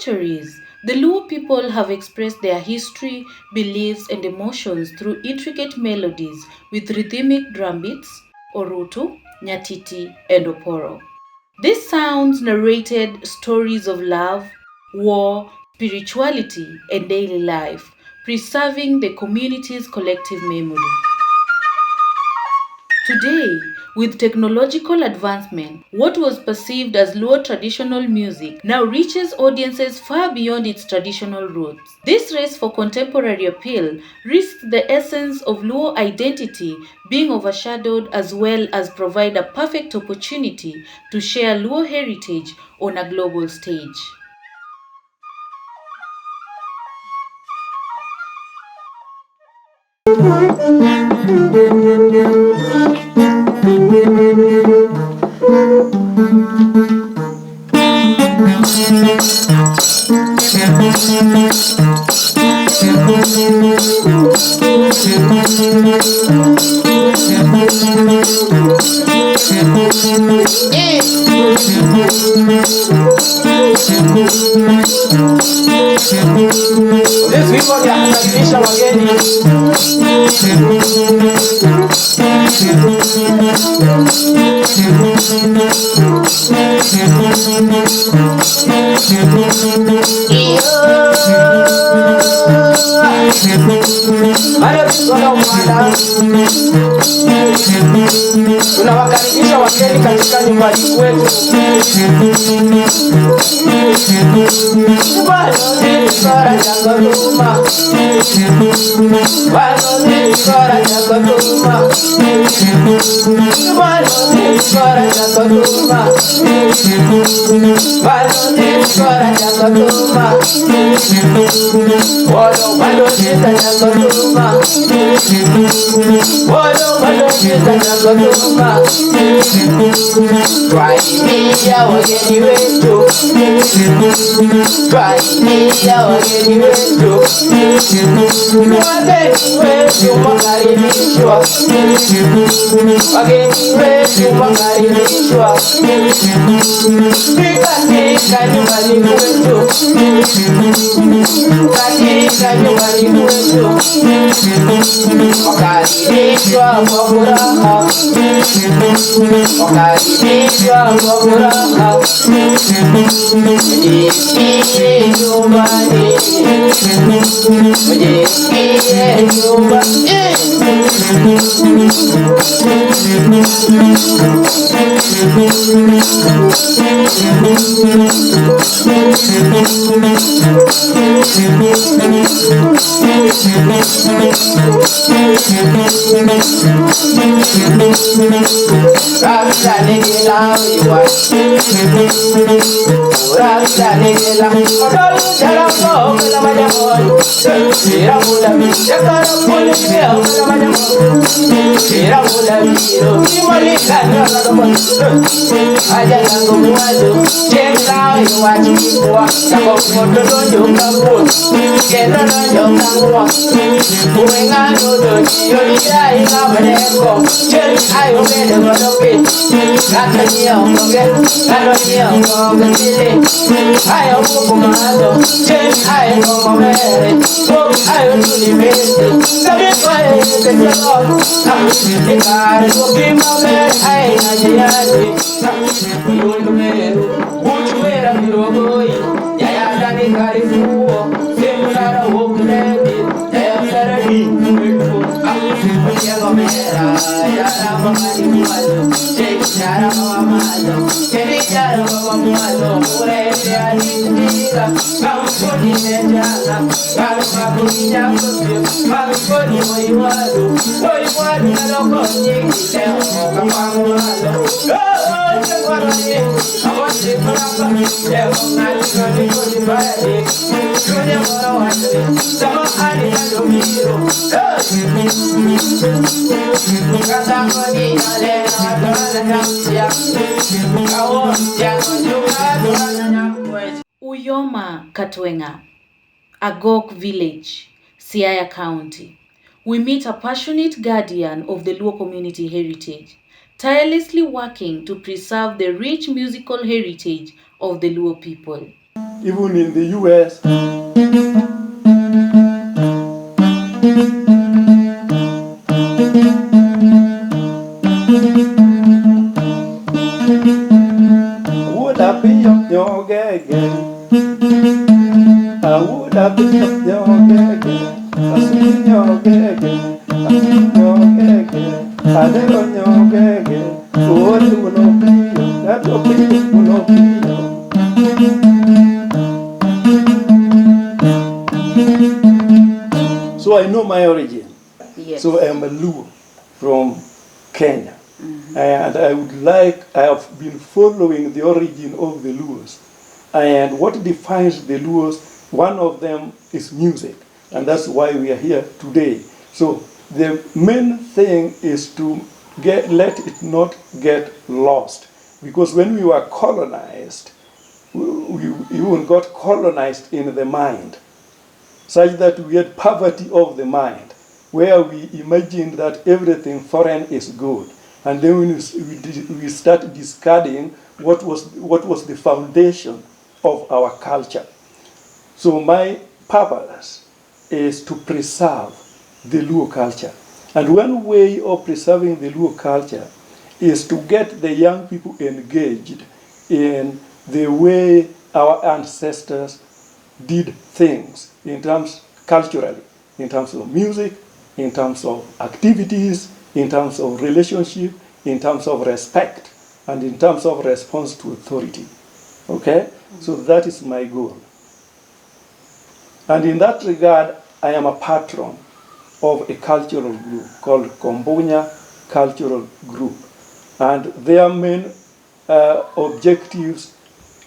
centuries, the Luo people have expressed their history, beliefs, and emotions through intricate melodies with rhythmic drum beats, Orutu, Nyatiti, and Oporo. These sounds narrated stories of love, war, spirituality, and daily life, preserving the community's collective memory. Today, with technological advancement, what was perceived as Luo traditional music now reaches audiences far beyond its traditional roots. This race for contemporary appeal risks the essence of Luo identity being overshadowed, as well as provide a perfect opportunity to share Luo heritage on a global stage. This people wanakaribisha wageni. Tunawakaribisha wageni katika nyumbani kwetu. Twaimiya wageni wetu, twaimiya wageni wetu, wageni wetu mwakaribishwa, wageni wetu mwakaribishwa, katika nyumbani kwetu, katika nyumbani kwetu, wakaribishwa kwa furaha, wakaribishwa kwa furaha, mjisikie nyumbani, mjisikie nyumbani. Rasta negela wiwa, rasta negela. Odol jalan kau kena macam mana? Sira mula biar kau boleh biar kena macam mana? Sira mula biar dimalikan kau mana? Aja aku muadu, cendera iwan jiwa, kau foto tunjuk kamu, kena tunjuk kamu. Buengan dulu, jodi jai kau meneko, ceri ayo beda berdopin. Kata dia ngomongin, kata dia ngomongin, ayo buku malu, ceri ayo ngomongin, buku ayo tuli besi, tapi kau kecelok, ikan buki mamer, ayo ngaji ngaji, belum meru, bucu merah birogoi, jaya dari karifuo, semula wong lebi, jaya dari kuifu, aku jago merah, jara mengani malu. Cara bawa malu, jadi cara bawa malu, mulai dari tiga, kamu pun di meja, kalau kamu tidak betul, kamu pun di wadu, kalau kau nyek, kamu malu. Oh, jangan lagi, awak siapa? Jangan nanti kau dibalik, dunia orang asli, sama hari yang biru. Kata kau ni ada. Uyoma Katwenga, Agok Village, Siaya County. We meet a passionate guardian of the Luo community heritage, tirelessly working to preserve the rich musical heritage of the Luo people. even in the US. Would I be your gag? I would have been your gag. I see your gag. I see your gag. I live on your gag. Oh, you will not be. That will not be. So I know my origin. Yes. So I am a Luo from Kenya. And I have been following the origin of the Luos. And what defines the Luos, one of them is music. And that's why we are here today. So the main thing is to let it not get lost. Because when we were colonized, we even got colonized in the mind, such that we had poverty of the mind, where we imagined that everything foreign is good. And then we start discarding what was the foundation of our culture. So my purpose is to preserve the Luo culture. And one way of preserving the Luo culture is to get the young people engaged in the way our ancestors did things in terms culturally, in terms of music, in terms of activities, in terms of relationship, in terms of respect, and in terms of response to authority. Okay? So that is my goal. And in that regard, I am a patron of a cultural group called Kombunya Cultural Group. And their main objectives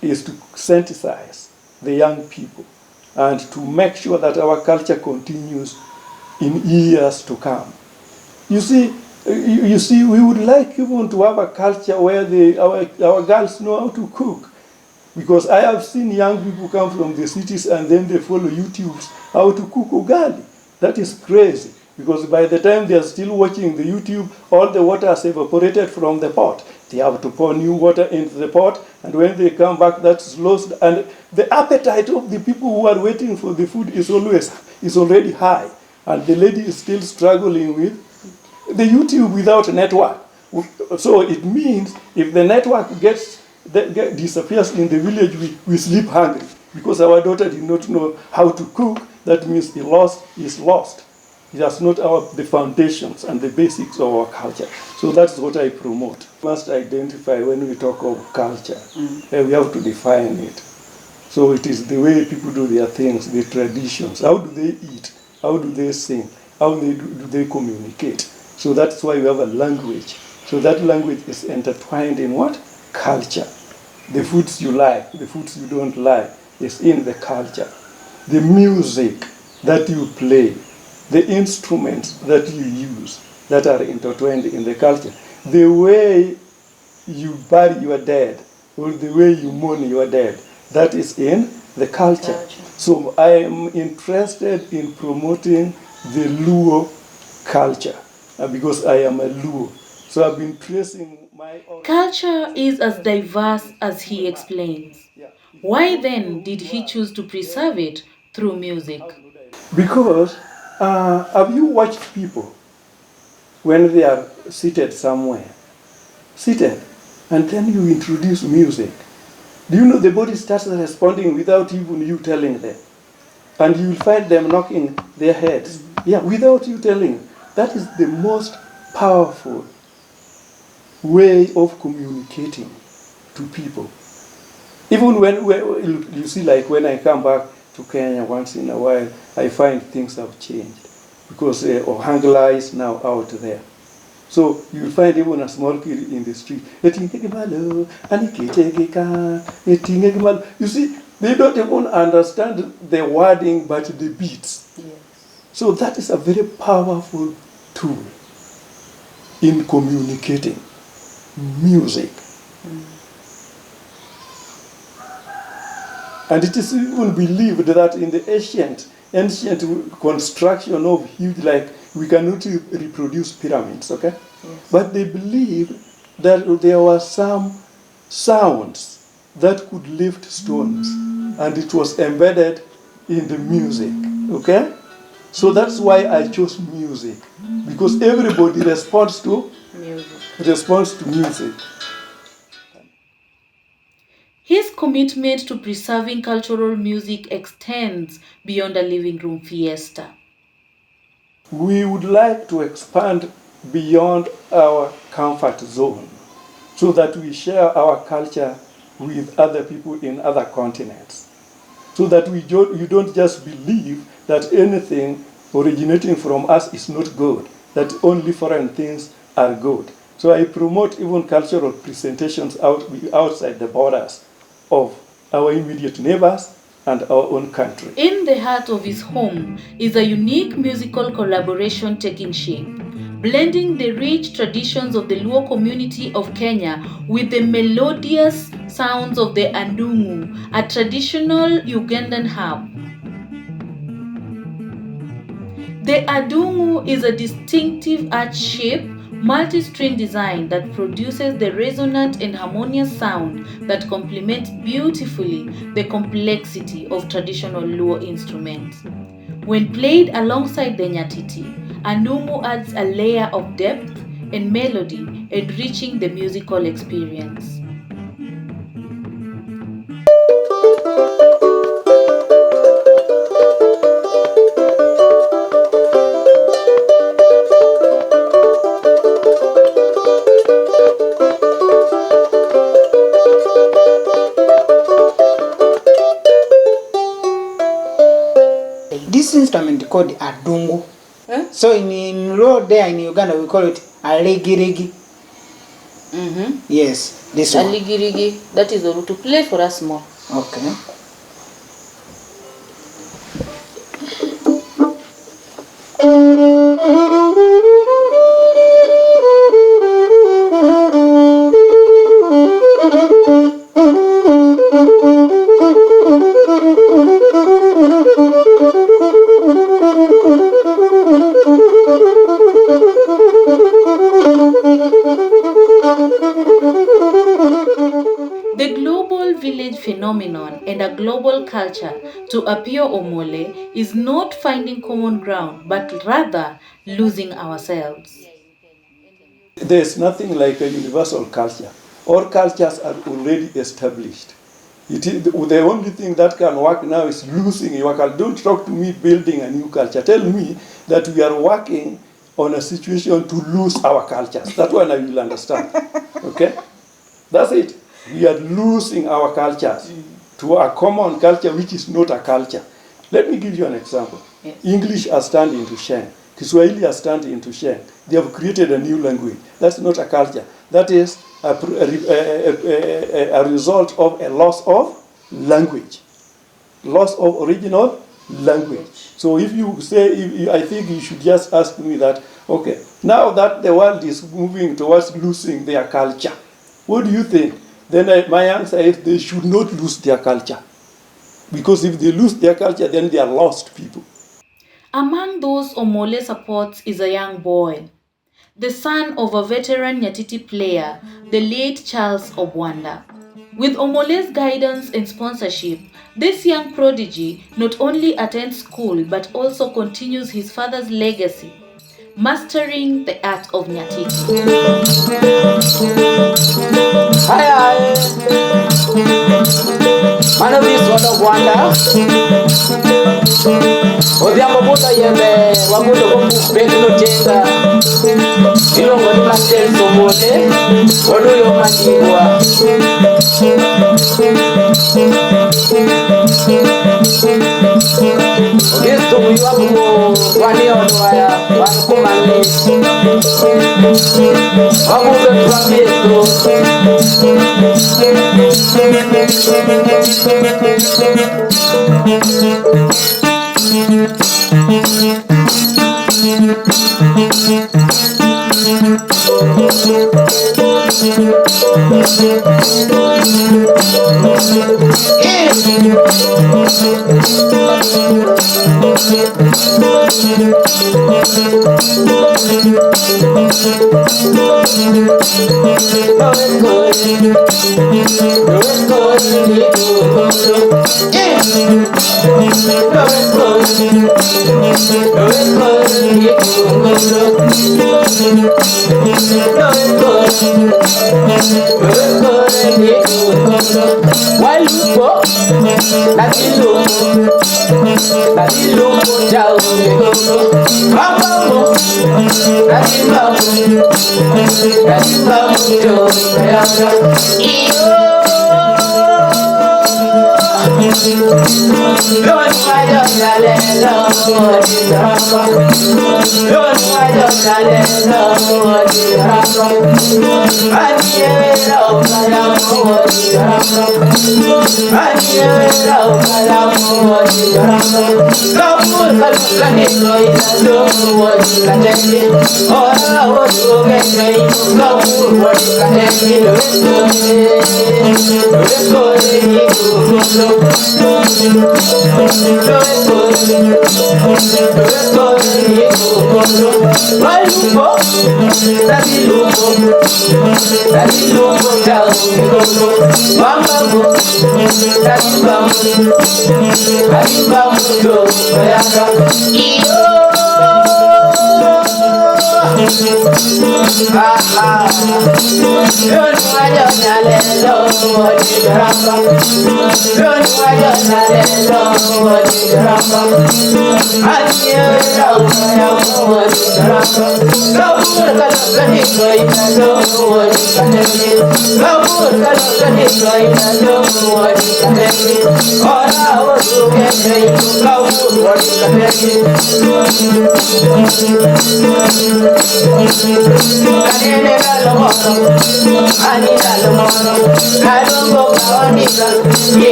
is to synthesize the young people and to make sure that our culture continues in years to come. You see, we would like even to have a culture where our girls know how to cook. Because I have seen young people come from the cities and then they follow YouTubes how to cook ugali. That is crazy. Because by the time they are still watching the YouTube, all the water has evaporated from the pot. They have to pour new water into the pot, and when they come back, that's lost. And the appetite of the people who are waiting for the food is already high. And the lady is still struggling with the YouTube without network. So it means if the network disappears in the village, we sleep hungry. Because our daughter did not know how to cook, that means is lost. It has not the foundations and the basics of our culture. So that's what I promote. We must identify when we talk of culture. We have to define it. So it is the way people do their things, the traditions. How do they eat? How do they sing? How do they communicate? So that's why we have a language. So that language is intertwined in what? Culture. The foods you like, the foods you don't like, is in the culture. The music that you play, the instruments that you use that are intertwined in the culture, the way you bury your dead, or the way you mourn your dead, that is in the culture. So I am interested in promoting the Luo culture because I am a Luo. So I've been tracing my... Culture is as diverse as he explains. Why then did he choose to preserve it through music? Because have you watched people when they are seated somewhere? Seated, and then you introduce music. Do you know the body starts responding without even you telling them? And you will find them knocking their heads. Yeah, without you telling. That is the most powerful way of communicating to people. Even when you see, like when I come back to Kenya once in a while, I find things have changed because Ohangla is now out there. So you will find even a small kid in the street. You see, they don't even understand the wording but the beats. Yes. So that is a very powerful tool in communicating music. And it is even believed that in the ancient construction of huge, like we cannot reproduce pyramids, okay? Yes. But they believe that there were some sounds that could lift stones. and it was embedded in the music. Okay? So that's why I chose music, because everybody responds to music. His commitment to preserving cultural music extends beyond a living room fiesta. We would like to expand beyond our comfort zone so that we share our culture with other people in other continents. So that you don't just believe that anything originating from us is not good, that only foreign things are good. So I promote even cultural presentations outside the borders of our immediate neighbors and our own country. In the heart of his home is a unique musical collaboration taking shape, blending the rich traditions of the Luo community of Kenya with the melodious sounds of the Andungu, a traditional Ugandan harp. The Andungu is a distinctive arch-shaped, multi-string design that produces the resonant and harmonious sound that complements beautifully the complexity of traditional Luo instruments. When played alongside the Nyatiti, Andungu adds a layer of depth and melody, enriching the musical experience. This instrument called Adungu. So in Luo there in Uganda we call it aligirigi. Yes, this one. Aligirigi, that is Orutu. Play for us more. Okay. The global village phenomenon and a global culture to appear Omole is not finding common ground, but rather losing ourselves. There's nothing like a universal culture. All cultures are already established. The only thing that can work now is losing your culture. Don't talk to me building a new culture. Tell me that we are working on a situation to lose our cultures. That one I will understand. Okay? That's it. We are losing our cultures to a common culture which is not a culture. Let me give you an example. Yes. English has turned into Sheng. Kiswahili has turned into Sheng. They have created a new language. That's not a culture. That is a result of a loss of language. Loss of original language. So if you say, I think you should just ask me that, okay, now that the world is moving towards losing their culture, what do you think? Then my answer is they should not lose their culture. Because if they lose their culture, then they are lost people. Among those Omole supports is a young boy, the son of a veteran Nyatiti player, the late Charles Obwanda. With Omole's guidance and sponsorship, this young prodigy not only attends school but also continues his father's legacy, mastering the art of Nyatiti. Hi, man of this one of wonder. Odhiambo muda yembe wagudo kumbu bekno tenga. Ilo ngoni matel somole. Odo yo mandiwa. This to you abu wani odwaya wakumani. Wagudo tramieto. Yeah.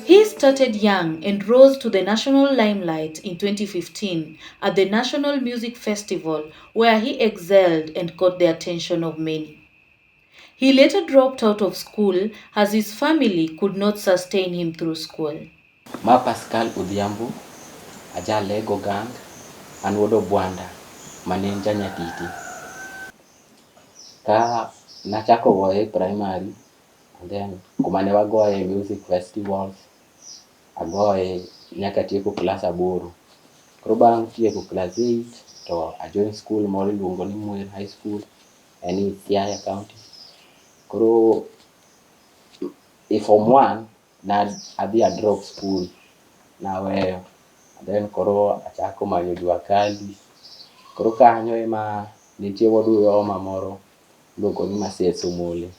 He started young and rose to the national limelight in 2015 at the National Music Festival, where he excelled and caught the attention of many. He later dropped out of school as his family could not sustain him through school. Ma Pascal Udhiambu, aja Lego Gang, and Wodo Bwanda, maninja Nyatiti. Ka nachako goye primary, and then kumane wagoye music festivals, agoye Nyakati ko class aboro. Koro bang' tieko class 8 to I joined school moro iluongo ni Muir High School in Siaya County. Koro Form 1 na adhi a drop school na weyo, then koro achako manyo jua kali. Koro kanyo ema nitie waduyo oma moro iluongo ni Maseso Mole.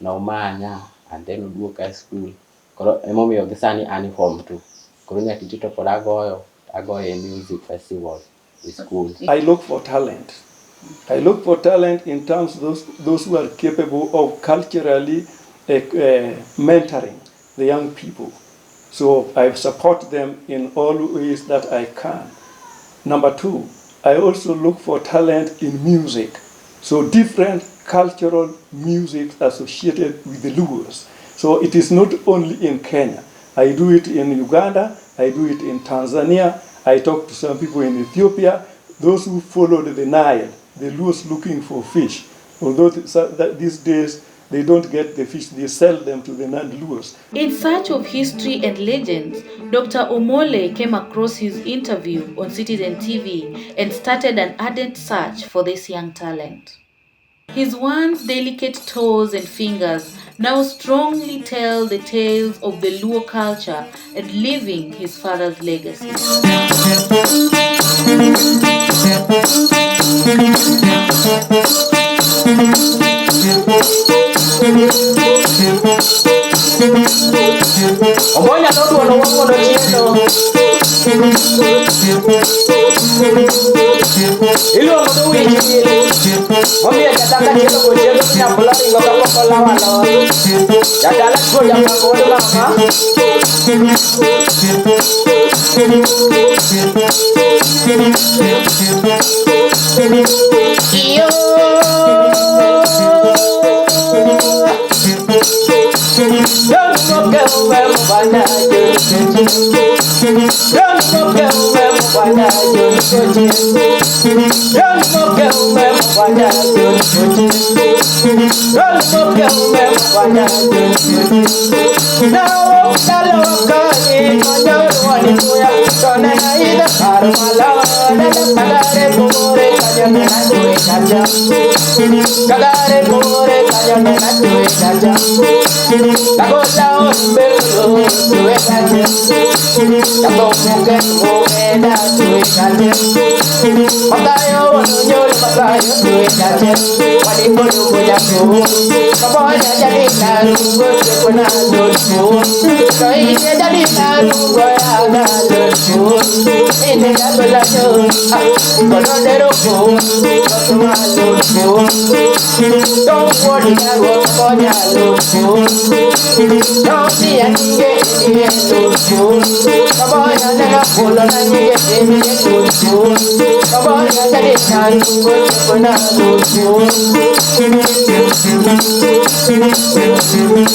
no manya and then uduok high school. Koro emomiyo gisani ani form 2. Koro Nyatiti to pod agoyo e music festival with schools. I look for talent. I look for talent in terms of those who are capable of culturally mentoring the young people. So I support them in all ways that I can. Number 2, I also look for talent in music. So different cultural music associated with the Luos. So it is not only in Kenya. I do it in Uganda, I do it in Tanzania, I talk to some people in Ethiopia, those who followed the Nile, the Luos looking for fish. Although these days they don't get the fish, they sell them to the non-Luos. In search of history and legends, Dr. Omole came across his interview on Citizen TV and started an ardent search for this young talent. His once delicate toes and fingers now strongly tell the tales of the Luo culture and living his father's legacy. Omonya noduolo wamondo chielo iluongo no winji momiyo jataka chielo gochielo nyambolo ringo kapokola walo jatala chuo japako wod mama iyo don't forget where my father is. Don't forget where my father is. Don't forget where my father is. Don't forget where my father is. Now, Talokani, Majon, Wanipuya, Tonanaida, Armala, Kagare, Pore, Kajamena, Kaja. Kagare, Pore, Kajamena, Kaja. Tago down, Bello, to a gadget. Tago Mogan, Moeda, to a gadget. Matayo, Nyo, Matayo, to a gadget. What if you go to come on, Jalina, go to Panado, so he said Jalina, go out, in the Gabalato, Colorado, to my Lord, don't worry, I will for your don't see any getting into school. Come on, I never pull on and you get into school. Come on, I get it time to go to another school.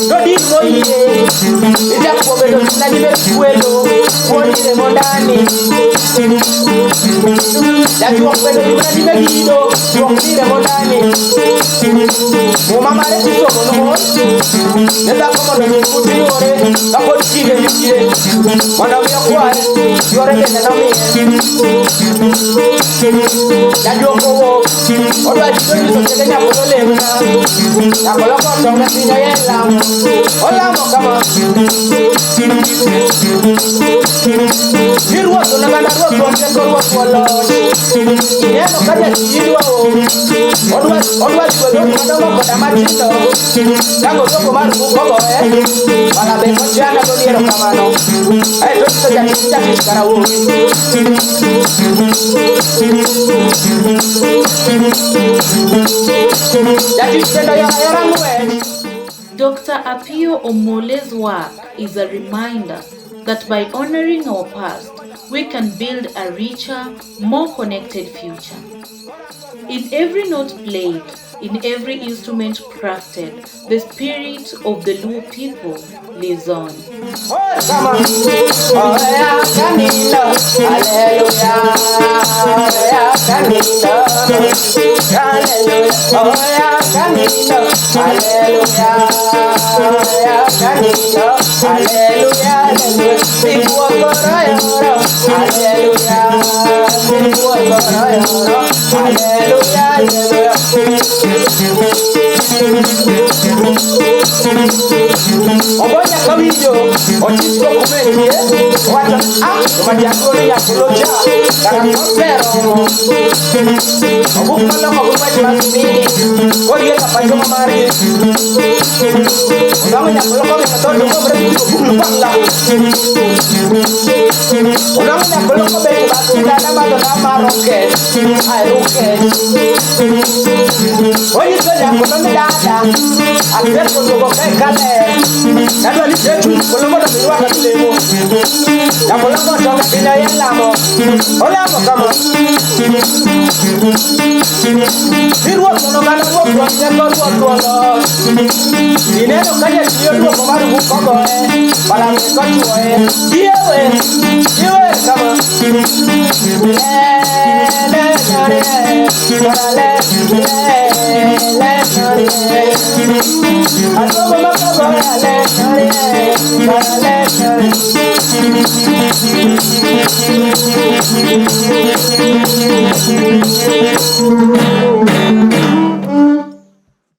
Don't eat for you. It's a woman of Nanibe Puelo, one in the Mondani. That you open the Nanibe, you walk in the Mondani. Mama, let you go on. Nenda kama ndo mkuti yore, kapo chile yule. Mwana vya kwa, yore tena na mimi. Ya joko wo, ola jidoni so tena nyapole mna. Na koloko tonga sinya yela. Ola mo kama. Hirwa tuna ganda ro teko ro kwalo. Yeno kada jidwa o. Odwa jidwa ndo ndo kwa matindo. Tango toko maru kukogo para be kochana to diero kamano ai to ya kicha kara wo ya kisendo ya ngwe. Dr. Apio Omole's work is a reminder that by honoring our past, we can build a richer, more connected future. In every note played, in every instrument crafted, the spirit of the Luo people lives on. Obonya kawiyo, ochisko kumeki, wacha Cuma diakui ya peluca karena kosero. Aku kalau kau buat mati, kau dia kapan cuma mari. Udah banyak kalau kau minta tolong kau berarti kau lupa lah. Udah banyak kalau kau beri batu dan nama roket, ay roket. Kau ini saja kau tidak ada. Akhirnya kau kau kekale. Kalau ni seju kalau kau dah bilang kau lemo. Ya kalau kau dah bilang yang lama, olah kau kamu. Dirwa kono kana ruwa ya ko ruwa lo. Dinero kaya sio ruwa ko maru ko ko para me ko chuo Diewe kama. Le